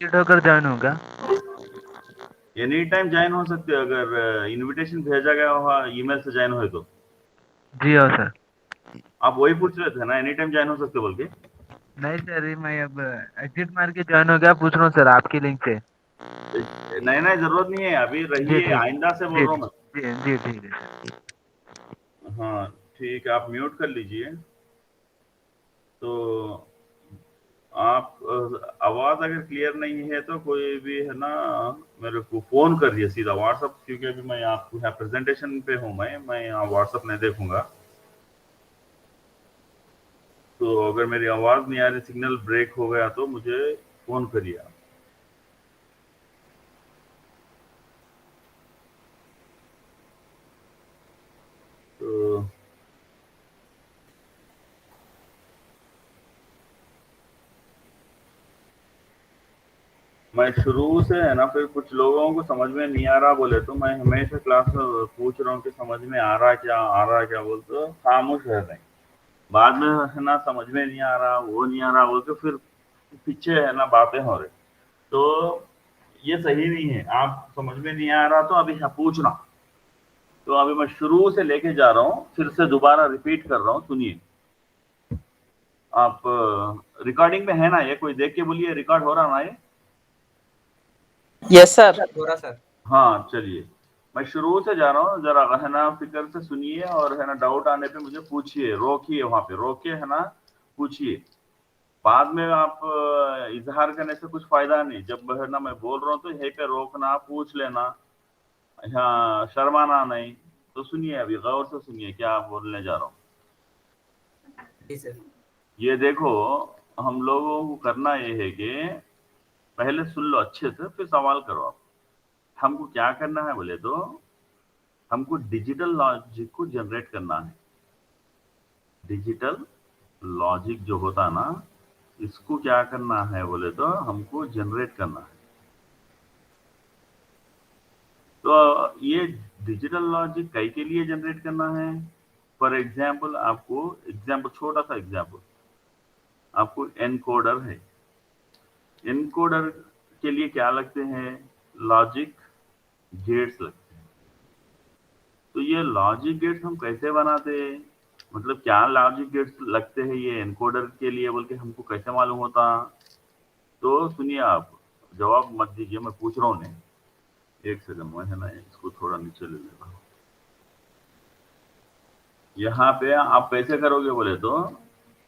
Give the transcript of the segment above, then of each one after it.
होकर ज्वाइन हो क्या? एनी टाइम ज्वाइन हो सकते हो, अगर इनविटेशन भेजा गया हो ईमेल से ज्वाइन हुए तो। जी हाँ सर। आप वही पूछ रहे थे ना, एनी टाइम ज्वाइन हो सकते हो बोल के? नहीं सर, ये मैं अब एग्जिट मार के ज्वाइन हो गया, पूछ रहा हूँ सर आपकी लिंक से। नहीं नहीं, जरूरत नहीं है, अभी जी रहिए, ठीक है। आइंदा से बोल जी रहा हूँ मैं। जी जी ठीक है सर। हाँ ठीक है, आप म्यूट कर लीजिए। तो आप आवाज अगर क्लियर नहीं है तो कोई भी है ना, मेरे को फोन करिए सीधा व्हाट्सअप, क्योंकि अभी मैं आपको यहाँ प्रेजेंटेशन पे हूँ, मैं यहाँ व्हाट्सअप नहीं देखूंगा। तो अगर मेरी आवाज नहीं आ रही, सिग्नल ब्रेक हो गया तो मुझे फोन करिए आप। तो मैं शुरू से है ना, फिर कुछ लोगों को समझ में नहीं आ रहा बोले तो मैं हमेशा क्लास में पूछ रहा हूँ कि समझ में आ रहा क्या, आ रहा क्या, बोल तो खामोश रहते हैं। बाद में है ना, समझ में नहीं आ रहा, वो नहीं आ रहा बोल के फिर पीछे है ना बातें हो रही। तो ये सही नहीं है, आप समझ में नहीं आ रहा तो अभी यहाँ पूछना। तो अभी मैं शुरू से लेके जा रहा हूँ, फिर से दोबारा रिपीट कर रहा हूँ, सुनिए। आप रिकॉर्डिंग में है ना ये? कोई देख के बोलिए, रिकॉर्ड हो रहा ना ये? यस सर, हो रहा सर। हाँ चलिए, मैं शुरू से जा रहा हूँ, जरा है ना फिक्र से सुनिए, और है ना डाउट आने पे मुझे पूछिए, रोकिए, वहां पे रोक के है ना पूछिए। बाद में आप इजहार करने से कुछ फायदा नहीं, जब है ना मैं बोल रहा हूँ तो यहीं पे रोकना, पूछ लेना, हाँ शर्माना नहीं। तो सुनिए, अभी गौर से सुनिए क्या बोलने जा रहा हूँ। जी सर। ये देखो, हम लोगों को करना ये है कि पहले सुन लो अच्छे से, फिर सवाल करो आप। हमको क्या करना है बोले तो, हमको डिजिटल लॉजिक को जनरेट करना है। डिजिटल लॉजिक जो होता ना, इसको क्या करना है बोले तो हमको जनरेट करना है। तो ये डिजिटल लॉजिक कई के लिए जनरेट करना है। फॉर एग्जाम्पल, आपको एग्जाम्पल, छोटा सा एग्जाम्पल, आपको एनकोडर है। एनकोडर के लिए क्या लगते हैं? लॉजिक गेट्स लगते हैं। तो ये लॉजिक गेट्स हम कैसे बनाते हैं, मतलब क्या लॉजिक गेट्स लगते हैं ये एनकोडर के लिए बोल के हमको कैसे मालूम होता? तो सुनिए आप, जवाब मत दीजिए, मैं पूछ रहा हूँ। नहीं, एक सेकंड में है ना, इसको थोड़ा नीचे ले लेता हूँ। यहाँ पे आप कैसे करोगे बोले तो,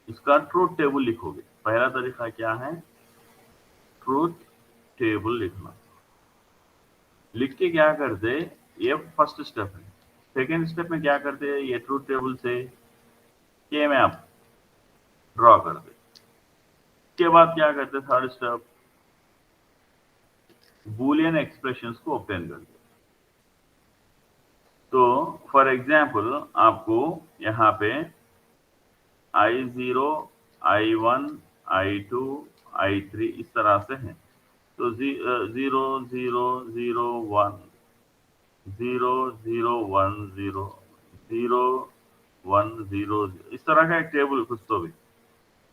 इसका ट्रूथ टेबल लिखोगे। पहला तरीका क्या है? ट्रूथ टेबल लिखना। लिख के क्या करते, ये फर्स्ट स्टेप है। सेकेंड स्टेप में क्या करते हैं, ये ट्रूथ टेबल से के मैप ड्रॉ करते। उसके बाद क्या करते, थर्ड स्टेप, बूलियन एक्सप्रेशंस को ऑब्टेन करते। तो फॉर एग्जाम्पल, आपको यहाँ पे I0, I1, I2, I3 इस तरह से हैं। तो 0, 0, 0, 1, 0, 0, 1, 0, 0, 1, 0, इस तरह का एक टेबल कुछ तो भी।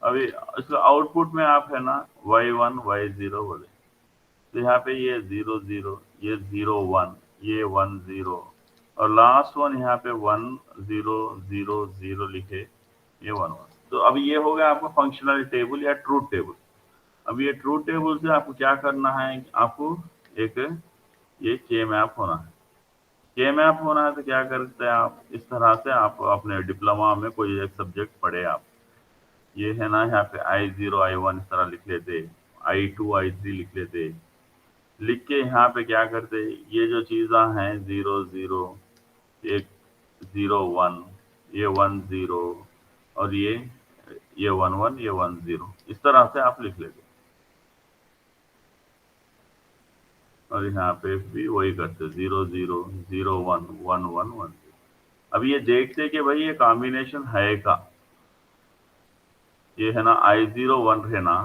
अभी इसका आउटपुट में आप है ना Y1, Y0 बोले, तो यहाँ पे ये 0, 0, ये 0, 1, ये 1, 0, और लास्ट वन यहाँ पे 1, 0, 0, 0 लिखे, ये 1, 1। तो अब ये हो गया आपका फंक्शनल टेबल या ट्रूथ टेबल। अब ये ट्रूथ टेबल से आपको क्या करना है, आपको एक ये के मैप होना है। के मैप होना है तो क्या करते हैं आप, इस तरह से आप अपने डिप्लोमा में कोई एक सब्जेक्ट पढ़े आप, ये है ना यहाँ पे I0, I1 इस तरह लिख लेते, I2, I3 लिख लेते। लिख के यहाँ पे क्या करते, ये जो चीज़ा हैं 0, 0, एक 0, 1, ये 1, 0, और ये 1, 1, ये 1, 0, इस तरह से आप लिख लेते। और यहाँ पे भी वही करते, 0, 0, 0, 1, 1, 1, 1। अब ये देखते कि भाई ये कॉम्बिनेशन है का, ये है ना I0 1 है ना,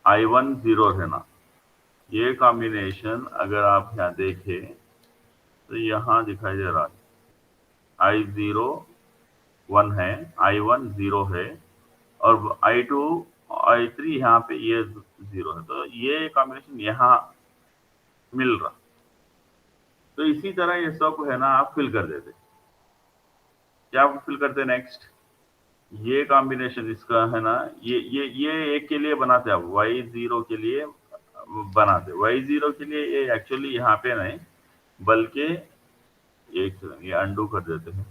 I1 0 है ना, ये कॉम्बिनेशन अगर आप यहाँ देखें तो यहाँ दिखाई दे रहा है I0 1 है, I1 0 है, और I2, I3 यहाँ पे ये 0 है, तो ये कॉम्बिनेशन यहाँ मिल रहा। तो इसी तरह ये सब है ना आप फिल कर देते। क्या फिल करते नेक्स्ट, ये कॉम्बिनेशन इसका है ना, ये एक के लिए बनाते आप, y0 के लिए बनाते। y0 के लिए ये एक्चुअली यहाँ पे नहीं, बल्कि एक सेकंड, ये अंडू कर देते हैं।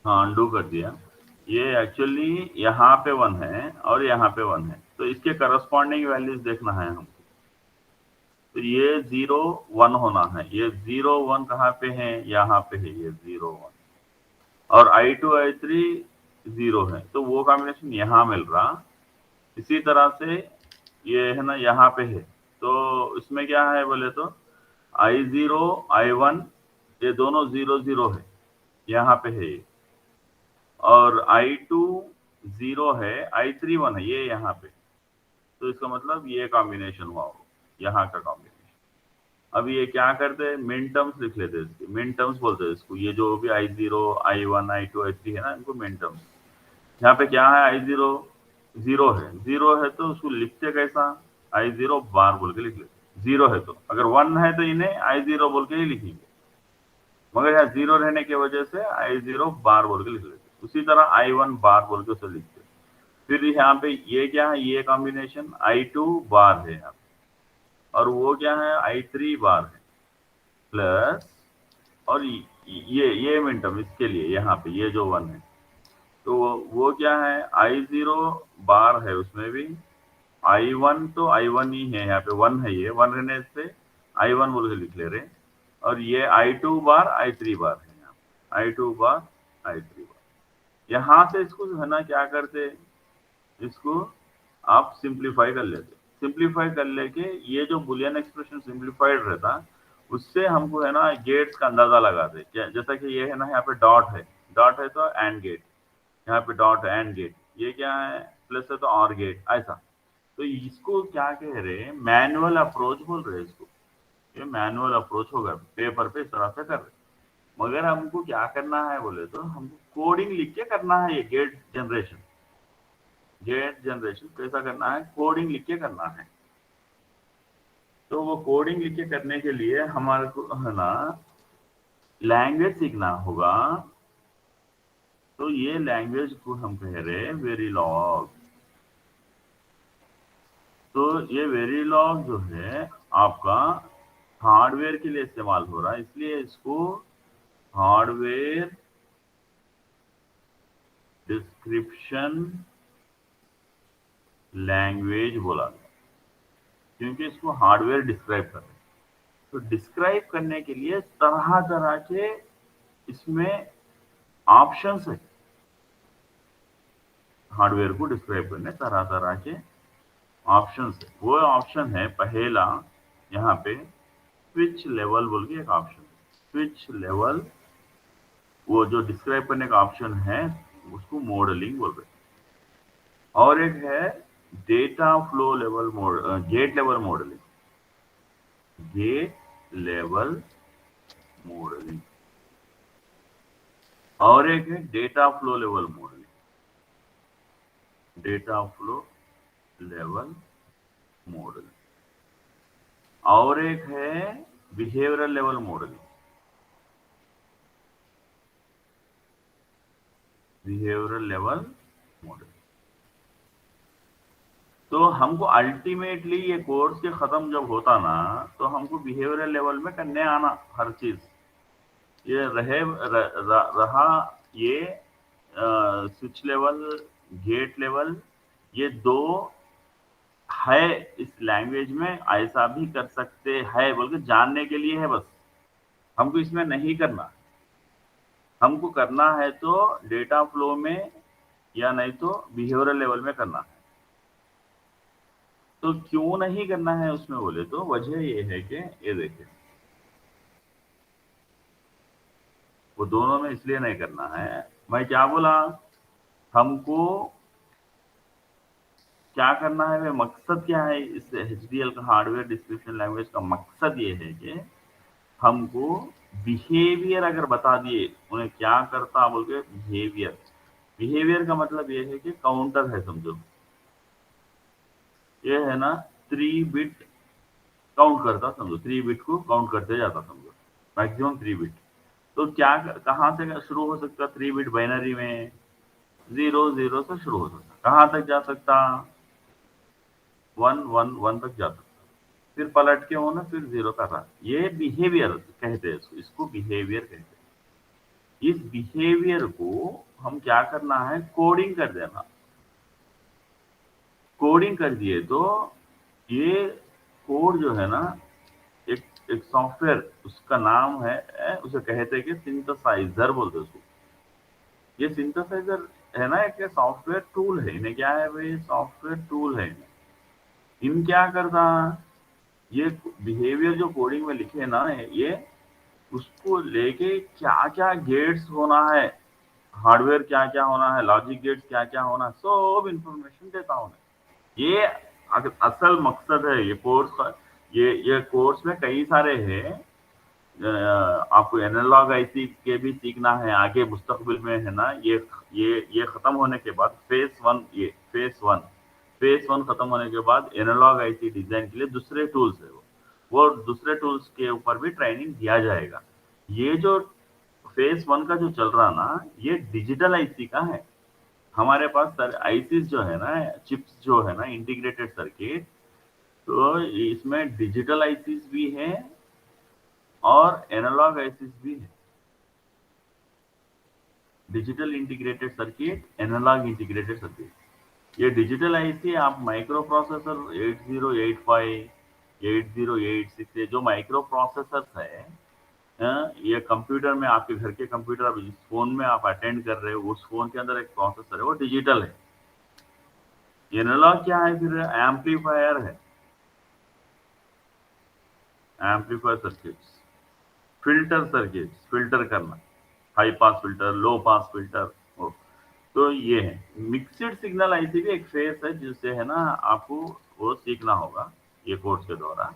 हाँ, अंडू कर दिया। ये एक्चुअली यहाँ पे 1 है और यहाँ पे 1 है, तो इसके करस्पॉन्डिंग वैल्यूज देखना है हमको। तो ये 0 1 होना है, ये 0 1 कहाँ पे है, यहाँ पे है ये 0 1, और I2 I3 0 है, तो वो कॉम्बिनेशन यहाँ मिल रहा। इसी तरह से ये है ना यहाँ पे है, तो इसमें क्या है बोले तो I0 I1 ये दोनों 0 0 है, यहाँ पे है ये, और I2 0 है, I3 1 है, ये यहाँ पे। तो इसका मतलब ये कॉम्बिनेशन हुआ हो, यहाँ का कॉम्बिनेशन। अब ये क्या करते हैं, मिन टर्म्स लिख लेते हैं इसके, मिन टर्म्स बोलते हैं इसको। ये जो भी I0 I1 I2 I3 है ना, इनको मिन टर्म्स। यहाँ पे क्या है, I0 0 है, 0 है तो उसको लिखते कैसा, I0 बार बोल के लिख लेते। 0 है तो, अगर 1 है तो इन्हें I0 बोल के ही लिखेंगे, मगर यहाँ 0 रहने की वजह से I0 बार बोल के लिख लेते। उसी तरह I1 बार बोल के उसे लिखते। फिर यहाँ पे ये क्या है, ये कॉम्बिनेशन I2 बार है यहाँ पे, और वो क्या है, I3 बार है, प्लस और ये मिनटम इसके लिए यहाँ पे ये जो 1 है, तो वो क्या है, I0 बार है उसमें भी, I1 तो I1 ही है, यहाँ पे 1 है, ये 1 रहने से I1 बोल के लिख ले रहे, और ये I2 बार I3 बार है, यहाँ I2 बार I3 बार। यहाँ से इसको है ना क्या करते, इसको आप सिंप्लीफाई कर लेते। सिंप्लीफाई कर लेके ये जो बुलियन एक्सप्रेशन सिंप्लीफाइड रहता, उससे हमको है ना गेट्स का अंदाजा लगाते। जैसा कि ये है ना, यहाँ पे डॉट है तो एंड गेट, यहाँ पे डॉट है एंड गेट, ये क्या है प्लस है तो और गेट, ऐसा। तो इसको क्या कह रहे, मैनुअल अप्रोच बोल रहे हैं इसको। ये मैनुअल अप्रोच होगा, पेपर पे इस तरह से कर रहे। मगर हमको क्या करना है बोले तो, हमको कोडिंग लिख के करना है। ये गेट जनरेशन कैसा करना है, कोडिंग लिख के करना है। तो वो कोडिंग लिख के करने के लिए हमारे को है ना लैंग्वेज सीखना होगा। तो ये लैंग्वेज को हम कह रहे हैं वेरिलॉग। तो ये वेरिलॉग जो है आपका हार्डवेयर के लिए इस्तेमाल हो रहा है, इसलिए इसको हार्डवेयर डिस्क्रिप्शन लैंग्वेज बोला गया, क्योंकि इसको हार्डवेयर डिस्क्राइब कर रहे हैं। तो डिस्क्राइब करने के लिए तरह तरह के इसमें ऑप्शंस है। हार्डवेयर को डिस्क्राइब करने तरह तरह के ऑप्शंस है। वो ऑप्शन है पहला, यहाँ पे स्विच लेवल बोल के एक ऑप्शन है। स्विच लेवल वो जो डिस्क्राइब करने का ऑप्शन है, उसको मॉडलिंग बोल रहे हैं। और एक है data flow level gate level modelling, gate level modelling. और एक है data flow level modelling, data flow level modelling. और एक है behavioural level modelling, behavioural level modelling. तो हमको अल्टीमेटली ये कोर्स के खत्म जब होता ना, तो हमको बिहेवियरल लेवल में करने आना हर चीज। ये रहा ये स्विच लेवल, गेट लेवल, ये दो है इस लैंग्वेज में, ऐसा भी कर सकते हैं बोल के जानने के लिए है बस। हमको इसमें नहीं करना, हमको करना है तो डेटा फ्लो में या नहीं तो बिहेवियरल लेवल में करना है। तो क्यों नहीं करना है उसमें बोले तो वजह ये है कि ये देखिए, वो दोनों में इसलिए नहीं करना है। मैं क्या बोला, हमको क्या करना है, वे मकसद क्या है इस HDL का हार्डवेयर डिस्क्रिप्शन लैंग्वेज का मकसद ये है कि हमको बिहेवियर अगर बता दिए, उन्हें क्या करता बोल के बिहेवियर बिहेवियर का मतलब ये है कि काउंटर है, समझो ये है ना 3 बिट काउंट करता, समझो 3 बिट को काउंट करते जाता, समझो मैक्सिमम 3 बिट। तो क्या कहाँ से शुरू हो सकता? 3 बिट बाइनरी में 0 0 से शुरू हो सकता, कहाँ तक जा सकता? 1 1 1 तक जा सकता, फिर पलट के होना, फिर 0 कर रहा। ये बिहेवियर कहते हैं, इसको बिहेवियर कहते हैं। इस बिहेवियर को हम क्या करना है, कोडिंग कर देना। कोडिंग कर दिए तो ये कोड जो है ना, एक एक सॉफ्टवेयर, उसका नाम है, उसे कहते हैं कि सिंथेसाइजर बोलते हैं उसको। ये सिंथेसाइजर है ना, एक सॉफ्टवेयर टूल है। इन्हें क्या है भाई, सॉफ्टवेयर टूल है इन्हें। इन क्या करता, ये बिहेवियर जो कोडिंग में लिखे ना, ये उसको लेके क्या क्या गेट्स होना है, हार्डवेयर क्या क्या होना है, लॉजिक गेट्स क्या क्या होना है, सब इंफॉर्मेशन देता हूँ मैं। ये असल मकसद है ये कोर्स का। ये कोर्स में कई सारे हैं। आपको एनालॉग आईसी के भी सीखना है आगे मुस्तकबिल में, है ना। ये खत्म होने के बाद फेस वन खत्म होने के बाद एनालॉग आईसी डिजाइन के लिए दूसरे टूल्स है, वो दूसरे टूल्स के ऊपर भी ट्रेनिंग दिया जाएगा। ये जो फेस 1 का जो चल रहा ना, ये डिजिटल आईसी का है। हमारे पास सर आईसीस जो है ना, चिप्स जो है ना, इंटीग्रेटेड सर्किट, तो इसमें डिजिटल आईसीस भी है और एनालॉग आईसीस भी है। Digital integrated circuit, analogue integrated circuit. ये डिजिटल आईसी आप माइक्रो प्रोसेसर 8085, 8086, ये जो माइक्रो प्रोसेसर्स है, ये कंप्यूटर में, आपके घर के कंप्यूटर, अब जिस फोन में आप अटेंड कर रहे हो, उस फोन के अंदर एक प्रोसेसर है, वो डिजिटल है। एनालॉग क्या है फिर? एम्पलीफायर है, amplifier circuits, filter circuits, filter करना, हाई पास फिल्टर, लो पास फिल्टर। तो ये है मिक्सड सिग्नल आईसी भी एक फेस है, जिससे है ना आपको वो सीखना होगा ये कोर्स के दौरान।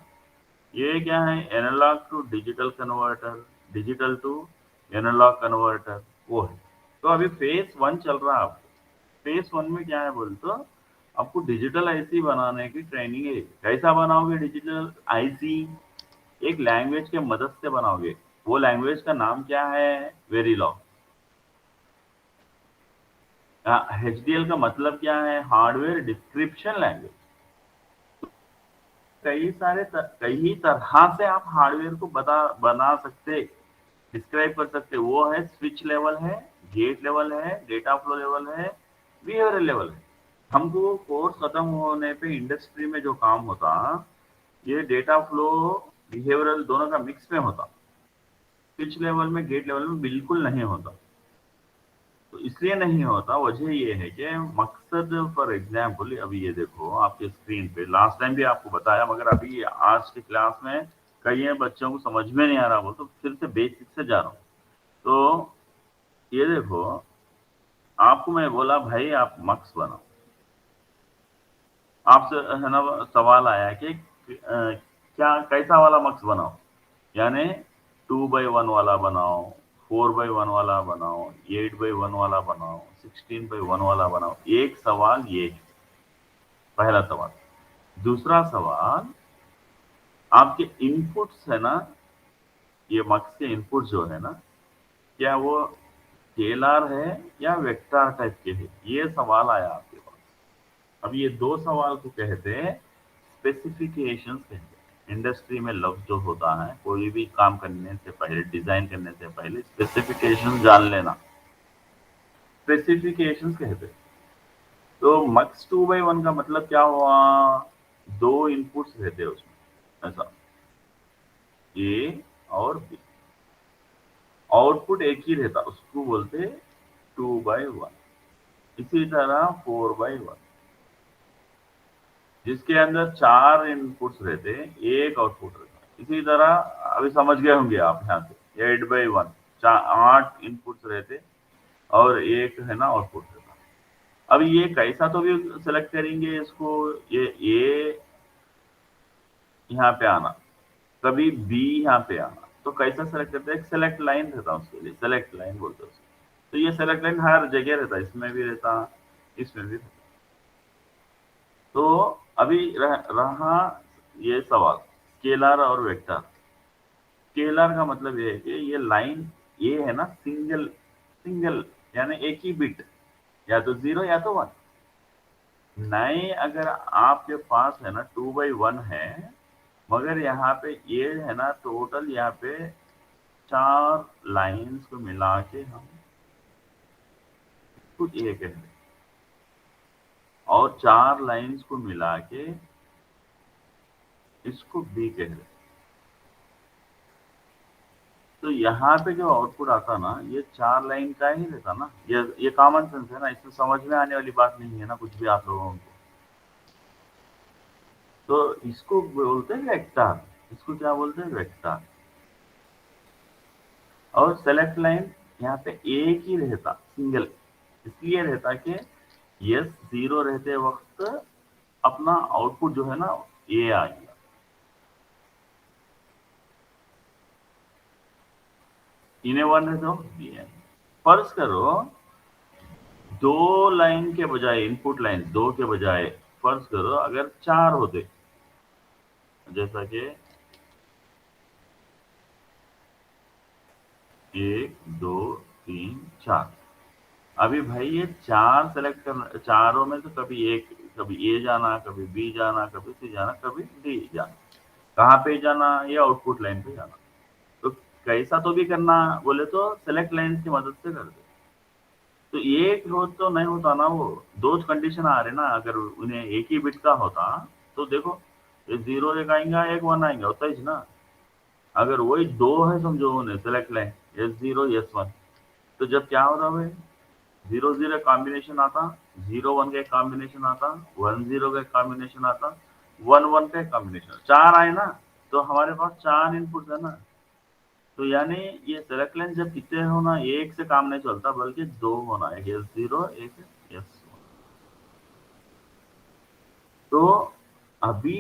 ये क्या है, analogue to digital converter, digital to analogue converter, वो है। तो अभी फेस 1 चल रहा है। आपको फेस 1 में क्या है बोल तो, आपको डिजिटल आईसी बनाने की ट्रेनिंग है। कैसा बनाओगे डिजिटल आईसी? एक लैंग्वेज के मदद से बनाओगे। वो लैंग्वेज का नाम क्या है? वेरीलॉग। एचडीएल का मतलब क्या है? Hardware description language. कई तरह से आप हार्डवेयर को बना सकते, डिस्क्राइब कर सकते। वो है स्विच लेवल है, गेट लेवल है, डेटा फ्लो लेवल है, बिहेवियर लेवल है। हमको कोर्स खत्म होने पे इंडस्ट्री में जो काम होता, ये डेटा फ्लो बिहेवियरल दोनों का मिक्स में होता। स्विच लेवल में, गेट लेवल में बिल्कुल नहीं होता। तो इसलिए नहीं होता, वजह ये है कि मकसद, फॉर एग्जाम्पल अभी ये देखो आपके स्क्रीन पे, लास्ट टाइम भी आपको बताया, मगर अभी आज की क्लास में कई बच्चों को समझ में नहीं आ रहा, वो तो फिर से बेसिक से जा रहा हूँ। तो ये देखो, आपको मैं बोला भाई आप मक्स बनाओ, आपसे है ना सवाल आया कि क्या कैसा वाला मक्स बनाओ, यानी 2x1 वाला बनाओ, 4x1 वाला बनाओ, 8x1 वाला बनाओ, 16x1 वाला बनाओ। एक सवाल ये है, पहला सवाल। दूसरा सवाल, आपके इनपुट्स है ना, ये मक्स के इनपुट जो है ना, क्या वो स्केलर है या वेक्टर टाइप के है? ये सवाल आया आपके पास। अब ये दो सवाल को कहते हैं स्पेसिफिकेशंस कहते हैं। इंडस्ट्री में लफ्ज जो होता है, कोई भी काम करने से पहले, डिजाइन करने से पहले स्पेसिफिकेशन जान लेना, स्पेसिफिकेशंस कहते हैं। तो मक्स 2x1 का मतलब क्या हुआ? दो इनपुट्स रहते हैं उसमें, ऐसा ए और बी, आउटपुट एक ही रहता, उसको बोलते 2x1। इसी तरह 4x1, जिसके अंदर 4 इनपुट्स रहते, एक आउटपुट रहता। इसी तरह अभी समझ गए होंगे आप यहाँ से, 8x1, 8 इनपुट्स रहते और एक है ना आउटपुट रहता। अब ये कैसा तो भी सेलेक्ट करेंगे इसको, ये यहाँ पे आना, कभी बी यहाँ पे आना, तो कैसा सेलेक्ट करते हैं? एक सेलेक्ट लाइन रहता है उसके लिए, सेलेक्ट लाइन बोलते हैं उसको। तो ये सेलेक्ट लाइन हर जगह रहता, इसमें भी रहता, इसमें भी रहता। तो अभी रहा ये सवाल स्केलर और वेक्टर। स्केलर का मतलब ये है कि ये लाइन ये है ना सिंगल सिंगल, यानी एक ही बिट, या तो 0 या तो 1। नए अगर आपके पास है ना 2/1 है, मगर यहाँ पे ये है ना टोटल यहाँ पे 4 लाइंस को मिला के हम कुछ ये कह रहे, और 4 लाइंस को मिला के इसको बी कह रहे। तो यहाँ पे जो आउटपुट आता ना ये 4 लाइन का ही रहता ना, ये कॉमन सेंस है ना, इसमें समझ में आने वाली बात नहीं है ना कुछ भी आप लोगों को। तो इसको बोलते हैं वेक्टर, इसको क्या बोलते हैं वेक्टर। और सेलेक्ट लाइन यहाँ पे एक ही रहता सिंगल, इसलिए रहता कि यस 0 रहते वक्त अपना आउटपुट जो है ना ये आ गया। इन्हें 1 है तो बी है। फर्ज करो 2 लाइन के बजाय, इनपुट लाइन 2 के बजाय फर्ज करो अगर 4 होते, जैसा कि 1 2 3 4। अभी भाई ये 4 सेलेक्ट करना, चारों में तो कभी एक, कभी ए जाना, कभी बी जाना, कभी सी जाना, कभी डी जाना। कहाँ पे जाना? ये आउटपुट लाइन पे जाना। तो कैसा तो भी करना बोले तो सेलेक्ट लाइन की मदद से कर दे। तो एक रोज तो नहीं होता ना, वो 2 कंडीशन आ रहे ना, अगर उन्हें एक ही बिट का होता तो देखो ये 0 एक आएगा, एक 1 आएगा, होता ही ना। अगर वही 2 है समझो उन्हें सेलेक्ट लाइन S0 S1, तो जब क्या होता भाई 0 0 कॉम्बिनेशन आता, 0 1 का एक कॉम्बिनेशन आता, 1 0 का एक कॉम्बिनेशन आता, 1 1 का एक कॉम्बिनेशन, 4 आए ना, तो हमारे पास 4 इनपुट है ना। तो यानी ये सेलेक्ट लाइन जब कितने होना, एक से काम नहीं चलता बल्कि 2 होना है, S0 एक S1। तो अभी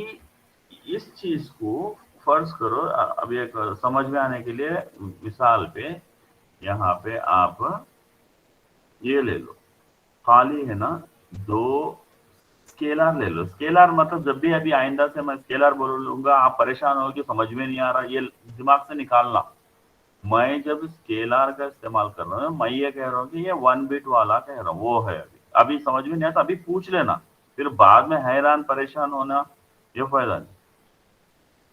इस चीज को फर्ज करो, अभी एक समझ में आने के लिए मिसाल पे यहाँ पे आप ये ले लो, खाली है ना 2 स्केलर ले लो। स्केलर मतलब जब भी अभी आइंदा से मैं स्केलर बोल लूंगा आप परेशान हो कि समझ में नहीं आ रहा, ये दिमाग से निकालना। मैं जब स्केलर का इस्तेमाल कर रहा हूँ मैं ये कह रहा हूँ कि ये 1 बिट वाला कह रहा हूँ, वो है। अभी समझ में नहीं आता अभी पूछ लेना, फिर बाद में हैरान परेशान होना ये फायदा नहीं।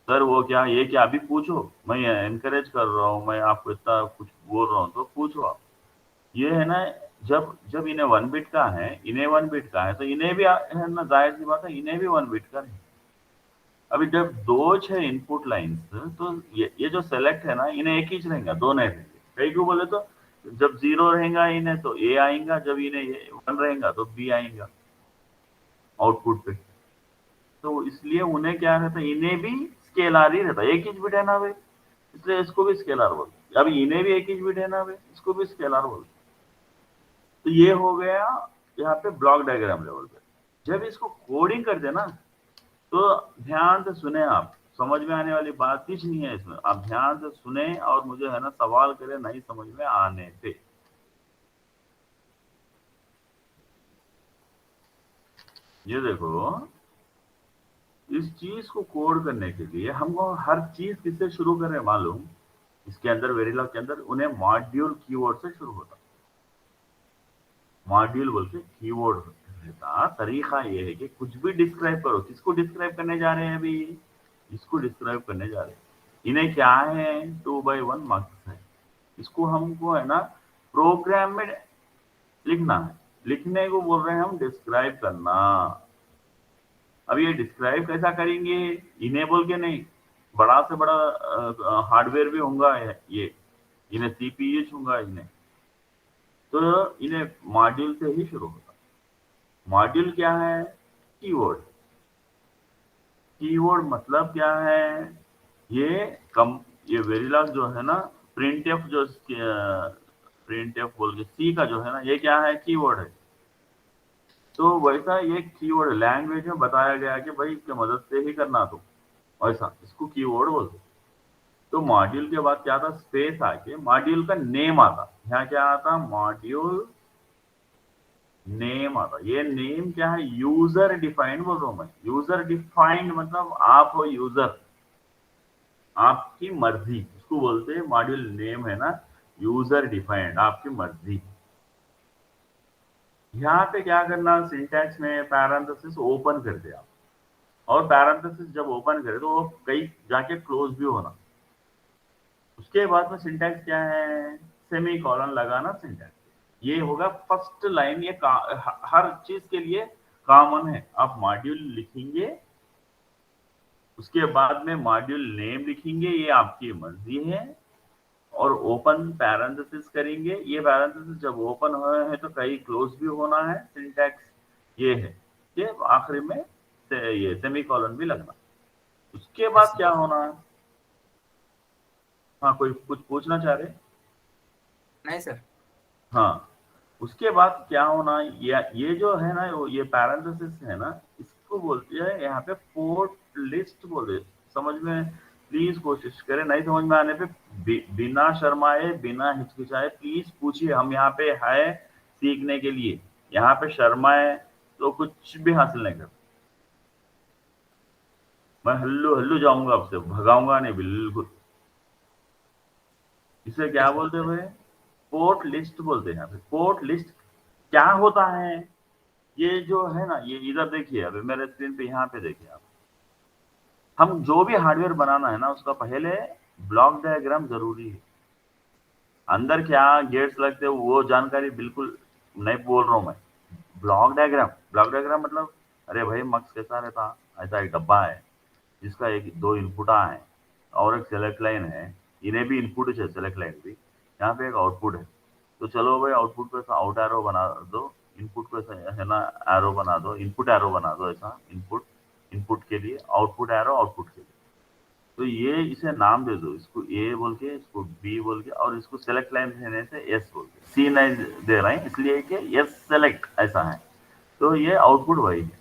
सर वो क्या, ये क्या, अभी पूछो, मैं एनकरेज कर रहा हूँ, मैं आपको इतना कुछ बोल रहा हूँ तो पूछो आप। ये है ना, जब जब इन्हें 1 बिट का है, इन्हें 1 बिट का है, तो इन्हें भी है ना, जाहिर सी बात है इन्हें भी 1 बिट का है। अभी जब 2 है इनपुट लाइंस, तो ये जो सेलेक्ट है ना इन्हें एक ही रहेगा, 2 नहीं रहेंगे। कई को बोले तो जब 0 रहेगा इन्हें तो ए आएगा, जब इन्हें 1 रहेगा तो बी आएगा आउटपुट पे। तो इसलिए उन्हें क्या रहता है, इन्हें भी स्केलर ही रहता है, एक ही बिट है ना भाई, इसलिए इसको भी स्केलर बोलते। अब इन्हें भी एक ही बिट है ना भाई, इसको भी स्केलर बोलते। तो ये हो गया यहाँ पे ब्लॉक डायग्राम लेवल पे। जब इसको कोडिंग कर देना तो ध्यान से सुने आप, समझ में आने वाली बात कुछ नहीं है इसमें, आप ध्यान से सुने और मुझे है ना सवाल करें नहीं समझ में आने पे। ये देखो इस चीज को कोड करने के लिए हमको हर चीज किससे शुरू करें मालूम? इसके अंदर वेरिलॉग के अंदर उन्हें मॉड्यूल कीवर्ड से शुरू होता। मॉड्यूल बोल के कीवर्ड रहता। तरीका ये है कि कुछ भी डिस्क्राइब करो, किसको डिस्क्राइब करने जा रहे हैं अभी, इसको डिस्क्राइब करने जा रहे हैं। इन्हें क्या है 2/1 मार्क्स है, इसको हमको है ना प्रोग्राम में लिखना है। लिखने को बोल रहे हैं हम डिस्क्राइब करना। अब ये डिस्क्राइब कैसा करेंगे, इन्हें बोल के नहीं, बड़ा से बड़ा हार्डवेयर भी होगा ये, इन्हें सीपीयू होगा इन्हें, तो इन्हें मॉड्यूल से ही शुरू होता। मॉड्यूल क्या है? कीवर्ड। कीवर्ड मतलब क्या है, ये वेरिलॉग जो है ना प्रिंटफ, जो प्रिंटफ बोल के सी का जो है ना, ये क्या है कीवर्ड है। तो वैसा ये कीवर्ड लैंग्वेज में बताया गया कि भाई इसकी मदद से ही करना, तो वैसा इसको कीवर्ड बोलते। तो मॉड्यूल के बाद क्या आता, स्पेस आके मॉड्यूल का नेम आता। यहाँ क्या आता, मॉड्यूल नेम आता। ये नेम क्या है, यूजर डिफाइंड बोल रहा हूं मैं। यूजर डिफाइंड मतलब आप हो यूजर, आपकी मर्जी, इसको बोलते हैं मॉड्यूल नेम है ना, यूजर डिफाइंड, आपकी मर्जी। यहाँ पे क्या करना, सिंटैक्स में पैरेंथेसिस ओपन कर दे आप, और पैरेंथेसिस जब ओपन करे तो वो कहीं जाके क्लोज भी होना। उसके बाद में सिंटैक्स क्या है, सेमी कॉलन लगाना सिंटैक्स। ये होगा फर्स्ट लाइन। ये हर चीज के लिए कॉमन है। आप मॉड्यूल लिखेंगे, उसके बाद में मॉड्यूल नेम लिखेंगे, ये आपकी मर्जी है, और ओपन पैरेंथेसिस करेंगे। ये पैरेंथेसिस जब ओपन हुए हैं तो कहीं क्लोज भी होना है, सिंटैक्स ये है। ये आखिरी में ये सेमी कॉलन भी लगना। उसके बाद क्या होना है, हाँ कोई कुछ पूछना चाह रहे? नहीं सर। हाँ, उसके बाद क्या होना, ये जो है ना, ये पैरेंथेसिस है ना, इसको बोलते हैं यहाँ पे पोर्ट लिस्ट बोलते हैं। समझ में प्लीज कोशिश करें, नहीं समझ में आने पे बिना शर्माए बिना हिचकिचाए प्लीज पूछिए। हम यहाँ पे है सीखने के लिए, यहाँ पे शर्माए तो कुछ भी हासिल नहीं कर। मैं हल्लू हल्लू जाऊंगा, आपसे भगाऊंगा नहीं बिल्कुल। इसे क्या बोलते हैं भाई, पोर्ट लिस्ट बोलते हैं। यहाँ पे पोर्ट लिस्ट क्या होता है, ये जो है ना, ये इधर देखिए, अभी मेरे स्क्रीन पे यहाँ पे देखिए आप। हम जो भी हार्डवेयर बनाना है ना, उसका पहले ब्लॉक डायग्राम जरूरी है। अंदर क्या गेट्स लगते हैं वो जानकारी बिल्कुल नहीं बोल रहा हूँ मैं। ब्लॉक डायग्राम मतलब, अरे भाई मक्स कैसा रहता, ऐसा एक डब्बा है जिसका एक दो इनपुटा है और एक सेलेक्ट लाइन है। इन्हें भी इनपुट है, सेलेक्ट लाइन भी। यहाँ पे एक आउटपुट है। तो चलो भाई आउटपुट को ऐसा आउट एरो बना दो, इनपुट को ऐसा है ना एरो बना दो, इनपुट एरो बना दो ऐसा, इनपुट इनपुट के लिए, आउटपुट एरो आउटपुट के लिए। तो ये इसे नाम दे दो, इसको ए बोल के, इसको बी बोल के, और इसको सेलेक्ट लाइन देने से एस बोल के। सी नहीं दे रहे हैं इसलिए कि एस सेलेक्ट ऐसा है। तो ये आउटपुट वही है।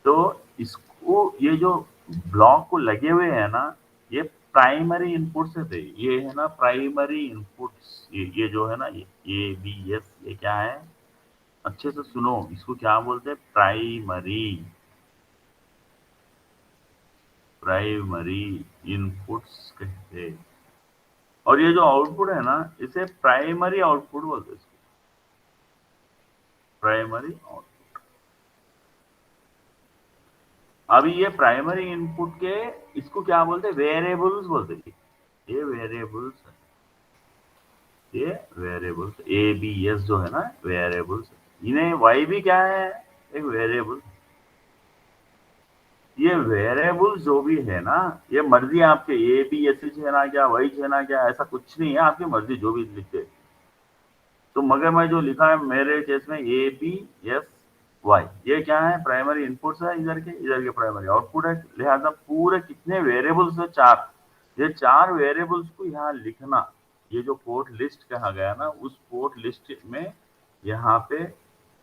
तो इसको, ये जो ब्लॉक को लगे हुए हैं ना, ये प्राइमरी इनपुट से थे। ये है ना प्राइमरी इनपुट्स, ये जो है ना, ये ए बी एस, ये क्या है, अच्छे से सुनो, इसको क्या बोलते हैं, प्राइमरी प्राइमरी इनपुट्स कहते हैं। और ये जो आउटपुट है ना, इसे प्राइमरी आउटपुट बोलते हैं, इसको प्राइमरी आउटपुट। अभी ये प्राइमरी इनपुट के, इसको क्या बोलते हैं, वेरिएबल्स बोलते हैं। ये वेरिएबल्स है, ये वेरिएबल्स, ए बी एस जो है ना वेरिएबल्स। इन्हें वाई भी क्या है, एक वेरिएबल। ये वेरिएबल जो भी है ना, ये मर्जी आपके, ए बी एस है ना क्या, वाई है ना क्या, ऐसा कुछ नहीं है, आपकी मर्जी जो भी लिखते। तो मगर मैं जो लिखा है मेरे केस में ए बी एस वाई, ये क्या है, प्राइमरी इनपुट्स है इधर के प्राइमरी आउटपुट है। लिहाजा पूरे कितने वेरिएबल्स है, चार। ये चार वेरिएबल्स को यहाँ लिखना, ये जो पोर्ट लिस्ट कहा गया ना, उस पोर्ट लिस्ट में यहाँ पे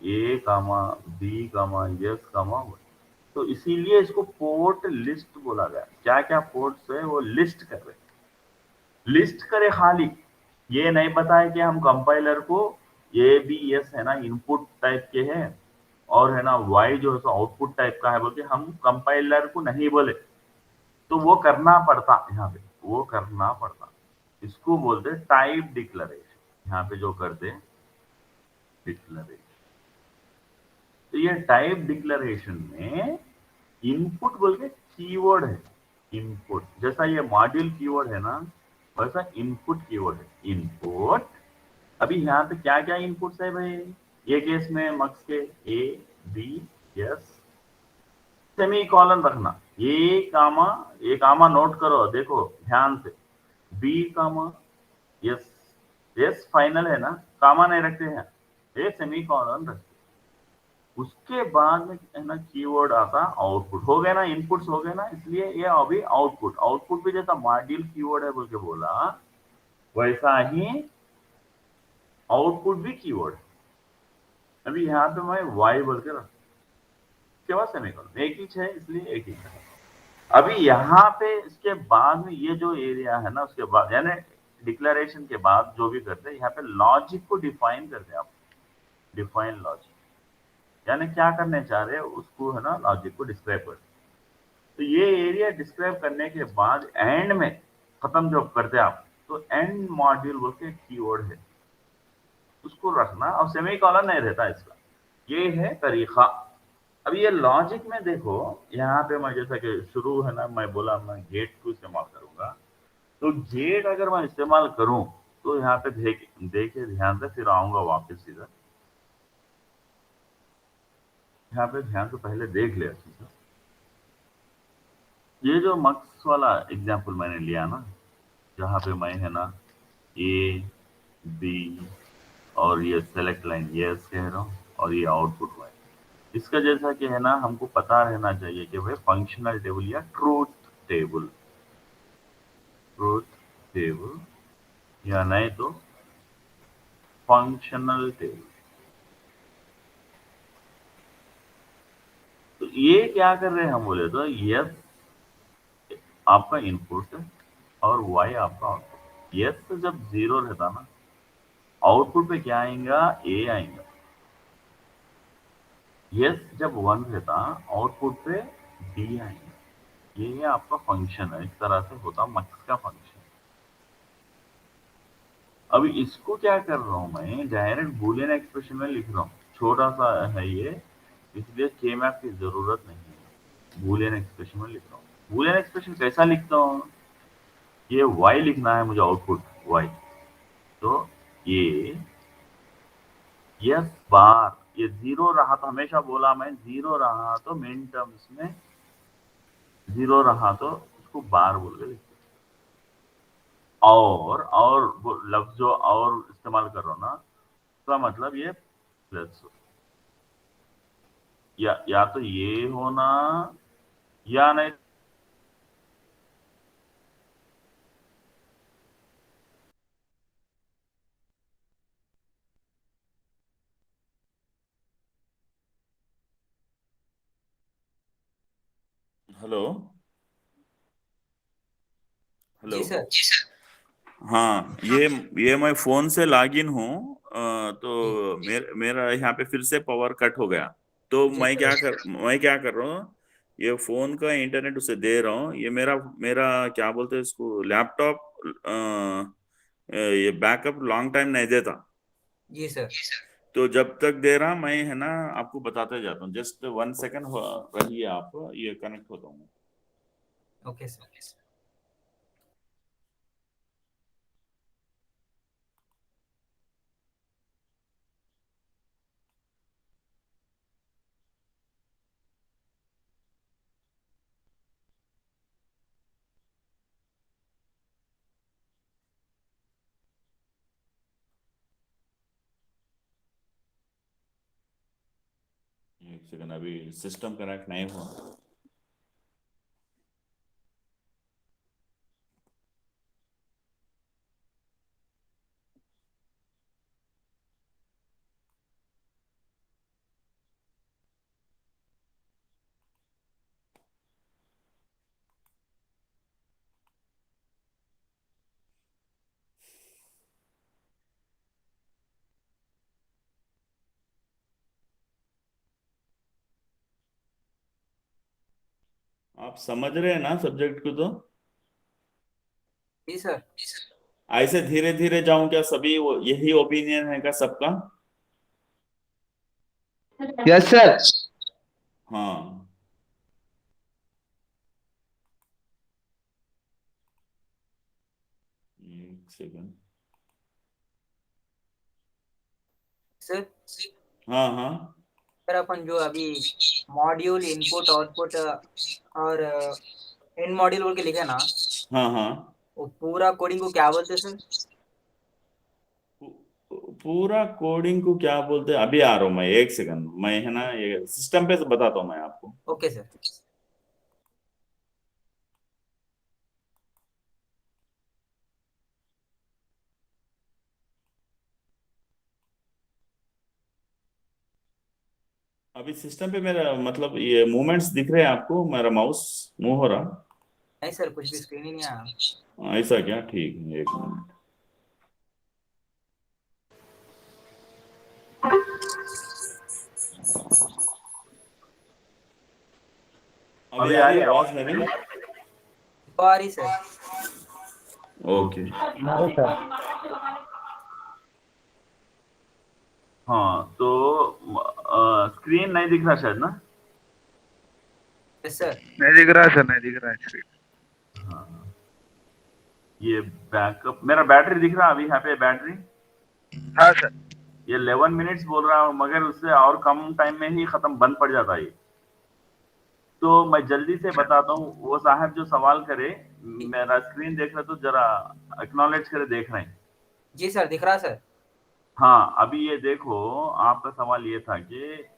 ए कामा B comma S comma y. तो इसीलिए इसको पोर्ट लिस्ट बोला गया। क्या क्या पोर्ट्स है वो लिस्ट कर रहे, लिस्ट करे खाली। ये नहीं बताया कि हम कंपाइलर को ए बी एस है ना इनपुट टाइप के हैं, और है ना वाई जो है सो आउटपुट टाइप का है बोल के हम कंपाइलर को नहीं बोले। तो वो करना पड़ता, यहाँ पे वो करना पड़ता। इसको बोलते टाइप डिक्लेरेशन, यहाँ पे जो करते डिक्लेरेशन। तो ये टाइप डिक्लेरेशन में इनपुट बोल के कीवर्ड है। इनपुट जैसा ये मॉड्यूल कीवर्ड है ना, वैसा इनपुट कीवर्ड है, इनपुट। अभी यहाँ पे क्या क्या इनपुट्स है भाई, ये केस में मक्स के A B S, semicolon रखना, ए कामा नोट करो, देखो ध्यान से, B comma S, S final है ना, कामा नहीं रखते हैं, ये सेमी कॉलन रखते। उसके बाद में है ना कीवर्ड आता आउटपुट। हो गया ना, इनपुट्स हो गए ना, इसलिए ये अभी आउटपुट। आउटपुट भी जैसा मॉड्यूल कीवर्ड है बोल के बोला, वैसा ही आउटपुट भी कीवर्ड है। अभी यहाँ पे मैं वाई बोल के रख, उसके बाद सेमीकोलन, एक ही है इसलिए एक ही है। अभी यहाँ पे इसके बाद में ये जो एरिया है ना, उसके बाद यानी डिक्लेरेशन के बाद जो भी करते हैं यहाँ पे लॉजिक को डिफाइन करते हैं आप। डिफाइन लॉजिक यानी क्या करने चाह रहे हैं उसको है ना, लॉजिक को डिस्क्राइब कर। तो ये एरिया डिस्क्राइब करने के बाद एंड में खत्म जब करते हैं आप, तो एंड मॉड्यूल बोल के कीवर्ड है, उसको रखना और सेमीकोलन नहीं रहता इसका। ये है तरीका। अब ये लॉजिक में देखो, यहाँ पे मैं जैसा कि शुरू है ना, मैं बोला मैं गेट को इस्तेमाल करूंगा। तो गेट अगर मैं इस्तेमाल करूं तो यहाँ पे देखे ध्यान से, फिर आऊंगा वापस इधर। यहाँ पे ध्यान से पहले देख ले अच्छे से। ये जो मक्स वाला एग्जाम्पल मैंने लिया ना, जहाँ पे मैं है ना ए बी और ये सेलेक्ट लाइन यस कह रहा हूँ और ये आउटपुट लाइन, इसका जैसा कि है ना हमको पता रहना चाहिए कि भाई फंक्शनल टेबल या ट्रूथ टेबल, ट्रूथ टेबल या नहीं तो फंक्शनल टेबल। तो ये क्या कर रहे हैं हम बोले तो यस आपका इनपुट और वाई आपका आउटपुट। यस तो जब 0 रहता ना, आउटपुट पे क्या आएगा, ए आएगा। यस जब 1 रहता, आउटपुट पे डी आएगा। ये आपका फंक्शन है, इस तरह से होता मक्स का फंक्शन। अभी इसको क्या कर रहा हूं मैं, डायरेक्ट बूलियन एक्सप्रेशन में लिख रहा हूँ। छोटा सा है ये, इसलिए के मैप की जरूरत नहीं है। बूलियन एक्सप्रेशन में लिख रहा हूँ। बूलियन एक्सप्रेशन कैसा लिखता हूँ, ये वाई लिखना है मुझे, आउटपुट वाई। तो ये यस बार, ये 0 रहा तो हमेशा बोला मैं, 0 रहा तो मेन टर्म्स में 0 रहा तो उसको बार बोल के लिखते। और वो लफ्ज जो और इस्तेमाल कर रहा हूं ना, उसका मतलब ये प्लस हो, या तो ये होना या नहीं। Hello hello. जी सर। हाँ, ये मैं फोन से लॉगिन हूँ। जी तो मेरा यहाँ पे फिर से पावर कट हो गया। तो जी सर। मैं क्या कर रहा हूँ, ये फोन का इंटरनेट उसे दे रहा हूँ। ये मेरा मेरा क्या बोलते हैं इसको, लैपटॉप ये बैकअप लॉन्ग टाइम नहीं देता। जी सर। तो जब तक दे रहा मैं है ना, आपको बताते जाता हूँ। जस्ट 1 सेकंड रहिए आप, ये कनेक्ट होता हूँ। Okay sir. एक सेकंड, अभी सिस्टम कनेक्ट नहीं हुआ। आप समझ रहे हैं ना सब्जेक्ट को? तो जी सर। ऐसे धीरे धीरे जाऊं क्या? सभी यही ओपिनियन है क्या सबका? Yes sir. हाँ, एक सेकंड। सर हाँ हाँ सर अपन जो अभी मॉड्यूल इनपुट आउटपुट और एंड मॉड्यूल बोल के लिखे ना, हाँ हाँ। वो पूरा कोडिंग को क्या बोलते हैं सर? पूरा कोडिंग को क्या बोलते हैं, अभी आ रहा हूँ मैं, एक सेकंड। मैं है ना ये सिस्टम पे से बताता हूँ मैं आपको। Okay sir. अभी सिस्टम पे मेरा मतलब ये मूवमेंट्स दिख रहे हैं आपको? मेरा माउस मूव हो रहा। नहीं सर, कुछ भी स्क्रीन ही नहीं आया। ऐसा क्या? ठीक है, एक मिनट। अभी आ रही आवाज मेरी? तो आ रही सर। ओके। नहीं सर। हाँ तो स्क्रीन नहीं दिख रहा शायद ना? Yes sir. नहीं दिख रहा सर, नहीं दिख रहा है screen। हाँ, ये बैकअप मेरा बैटरी दिख रहा है अभी यहाँ पे बैटरी। हाँ सर। ये 11 मिनट्स बोल रहा हूँ मगर उससे और कम टाइम में ही खत्म बंद पड़ जाता है ये। तो मैं जल्दी से बताता हूँ, वो साहब जो सवाल करे, मेरा स्क्रीन देख रहे तो जरा एक्नॉलेज करे, देख रहे हैं? जी सर, दिख रहा सर। हाँ अभी ये देखो, आपका सवाल ये था कि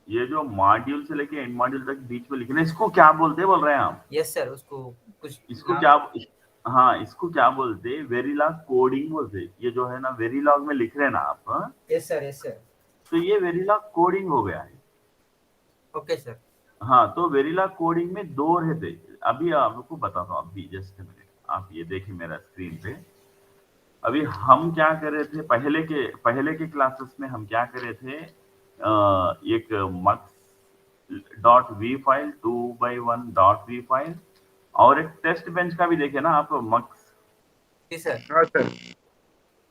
ये जो मॉड्यूल से लेके एंड मॉड्यूल तक बीच में लिखना, इसको क्या बोलते बोल रहे हैं आप? यस सर, उसको कुछ इसको नाम। क्या, हाँ इसको क्या बोलते? वेरिलॉग कोडिंग बोलते। ये जो है ना वेरिलॉग में लिख रहे हैं ना आप, हाँ? Yes sir, yes sir. तो ये वेरिलॉग कोडिंग हो गया है। Okay sir. हाँ तो वेरिलॉग कोडिंग में दो रहते। अभी आपको बताता हूँ, अभी जस्ट मिनट, आप ये देखिए मेरा स्क्रीन पे। अभी हम क्या कर रहे थे पहले के क्लासेस में, हम क्या कर रहे थे, एक mux dot v file 2x1 dot v file और एक टेस्ट बेंच का भी देखे ना आप, मक्स। जी सर। हाँ sir.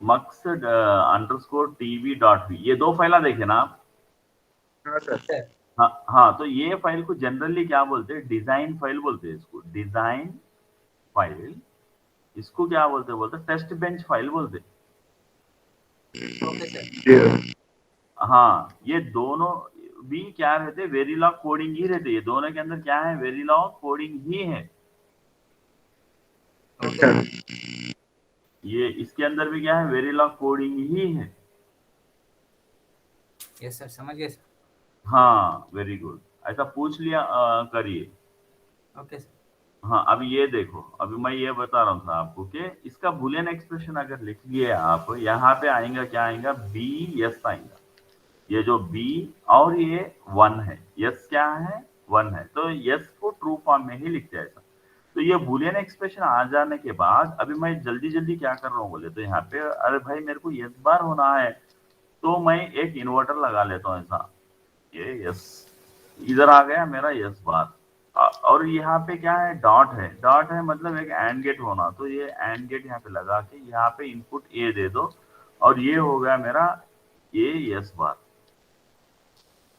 Mux underscore TV dot v, ये दो फाइल देखे ना आप? हाँ सर। सर। हाँ हाँ, तो ये फाइल को जनरली क्या बोलते हैं? डिजाइन फाइल बोलते हैं इसको, डिजाइन फाइल। इसको क्या बोलते टेस्ट बेंच फाइल बोलते। Okay sir. जी। हाँ ये दोनों भी क्या रहते? वेरिलॉग कोडिंग ही रहते। ये दोनों के अंदर क्या है? वेरिलॉग कोडिंग ही है। ओके। ये इसके अंदर भी क्या है? वेरिलॉग कोडिंग ही है। यस सर, समझ गए सर। हाँ वेरी गुड, ऐसा पूछ लिया, करिए। Okay sir. हाँ अभी ये देखो, अभी मैं ये बता रहा था आपको कि इसका बुलियन एक्सप्रेशन अगर लिख लिए आप, यहाँ पे आएगा क्या आएगा? बी यस आएगा। ये जो बी और ये 1 है, यस क्या है? 1 है, तो यस को ट्रू फॉर्म में ही लिखते हैं ऐसा। तो ये बुलियन एक्सप्रेशन आ जाने के बाद अभी मैं जल्दी जल्दी क्या कर रहा हूँ बोले तो यहाँ पे, अरे भाई मेरे को यस बार होना है, तो मैं एक इन्वर्टर लगा लेता हूँ ऐसा। ये यस इधर आ गया मेरा यस बार। और यहाँ पे क्या है? डॉट है मतलब एक एंड गेट होना, तो ये एंड गेट यहाँ पे लगा के यहाँ पे इनपुट ए दे दो, और ये हो गया मेरा ये यस बार।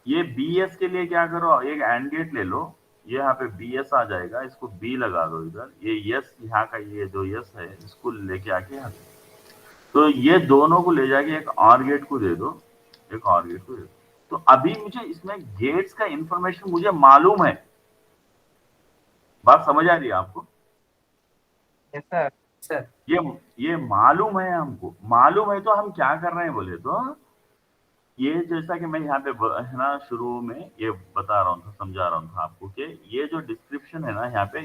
ये बी एस के लिए क्या करो? एक एंड गेट ले लो, ये यहाँ पे बी एस आ जाएगा, इसको बी लगा दो इधर, ये यस यहाँ का ये जो यस है इसको लेके आके यहाँ, तो ये दोनों को ले जाके एक और गेट को दे दो, एक और गेट को दे दो। तो अभी मुझे इसमें गेट्स का इंफॉर्मेशन मुझे मालूम है। बात समझ आ रही है आपको? Yes sir. सर। ये मालूम है, हमको मालूम है, तो हम क्या कर रहे हैं बोले तो, ये जैसा कि मैं यहाँ पे है ना शुरू में ये बता रहा था, समझा रहा था आपको कि ये जो डिस्क्रिप्शन है ना यहाँ पे,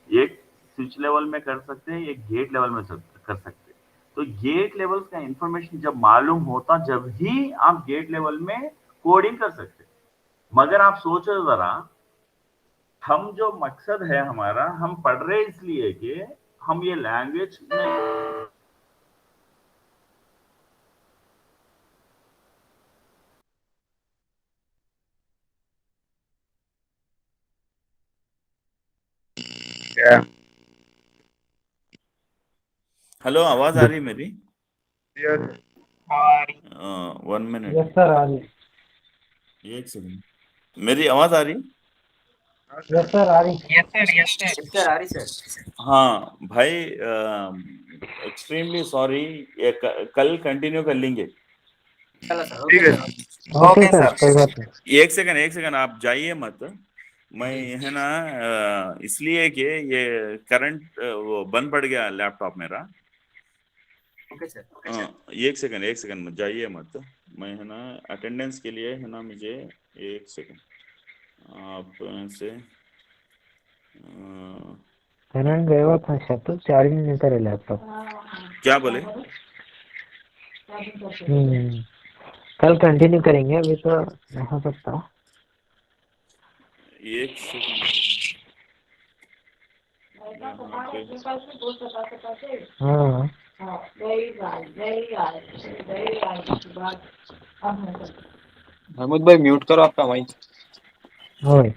एक स्विच लेवल में कर सकते हैं, एक गेट लेवल में कर सकते हैं। तो गेट लेवल का इंफॉर्मेशन जब मालूम होता, जब ही आप गेट लेवल में कोडिंग कर सकते। मगर आप सोचो जरा, हम जो मकसद है हमारा, हम पढ़ रहे इसलिए कि हम ये लैंग्वेज में क्या? हेलो, आवाज आ रही मेरी? यस। 1 मिनट, यस सर, आ रही। एक सेकंड, मेरी आवाज आ रही? यस सर, आ रही। Yes sir, yes sir. Yes sir, आ रही सर। हाँ भाई, एक्सट्रीमली सॉरी, ये कल कंटिन्यू कर लेंगे। चलो सर। ठीक ओके है। सर। ओके सर, कोई बात नहीं। एक सेकंड आप जाइए मत। मैं है ना इसलिए कि ये करंट वो बंद पड़ गया लैपटॉप मेरा। Okay sir. एक सेकंड मत जाइए मत। मैं है ना अटेंडेंस के लिए है ना, मुझे एक सेकंड आप से करंट गया था शायद, तो चार्जिंग नहीं करे लैपटॉप। क्या बोले? कल कंटिन्यू करेंगे, अभी तो नहीं हो सकता। एक सेकंड, यहाँ पे हाँ महमूद भाई म्यूट करो आपका माइक। ओए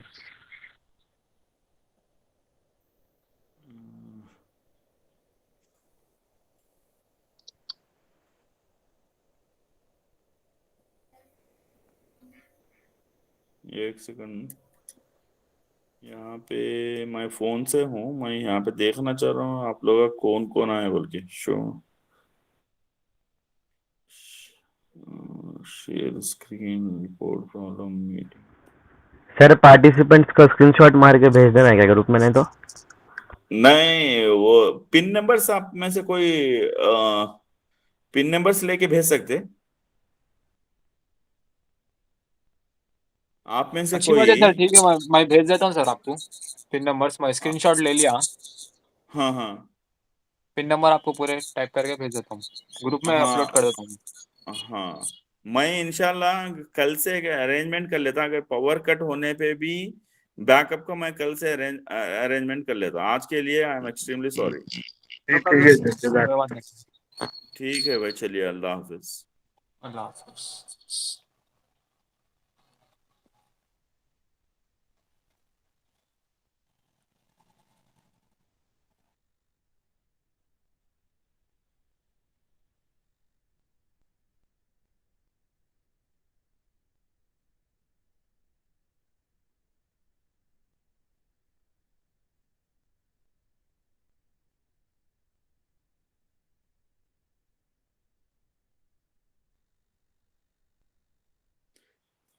एक सेकंड, यहाँ पे मैं फोन से हूँ, मैं यहाँ पे देखना चाह रहा हूँ आप लोग कौन कौन आए बोल के। Show share screen, report problem, meeting. Sir participants को स्क्रीनशॉट मार के भेज देना क्या ग्रुप में, नहीं तो नहीं, वो पिन नंबर्स आप में से कोई पिन नंबर्स लेके भेज सकते, आप में से अच्छी बात है कोई। सर, ठीक है मैं भेज देता हूँ सर आपको पिन नंबर्स। मैं स्क्रीनशॉट ले लिया, हाँ हाँ पिन नंबर आपको पूरे टाइप करके भेज देता हूँ, ग्रुप में अपलोड कर हाँ देता हूँ। हाँ, मैं इंशाल्लाह कल से अरेंजमेंट कर लेता, अगर पावर कट होने पे भी बैकअप का मैं कल से अरेंजमेंट कर लेता। आज के लिए I am extremely sorry. No ठीक प्रॉब्लम है सर, सर, कोई बात नहीं। ठीक है भाई, चलिए, अल्लाह हाफिज। अल्लाह हाफिज।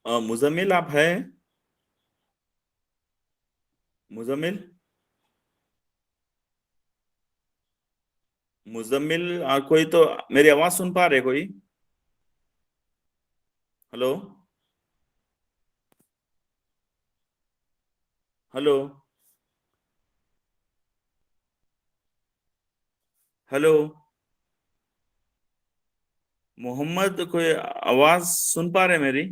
मुजम्मिल आप है? मुजम्मिल, मुजम्मिल कोई तो मेरी आवाज सुन पा रहे कोई? हेलो हेलो हेलो, मोहम्मद, कोई आवाज सुन पा रहे मेरी?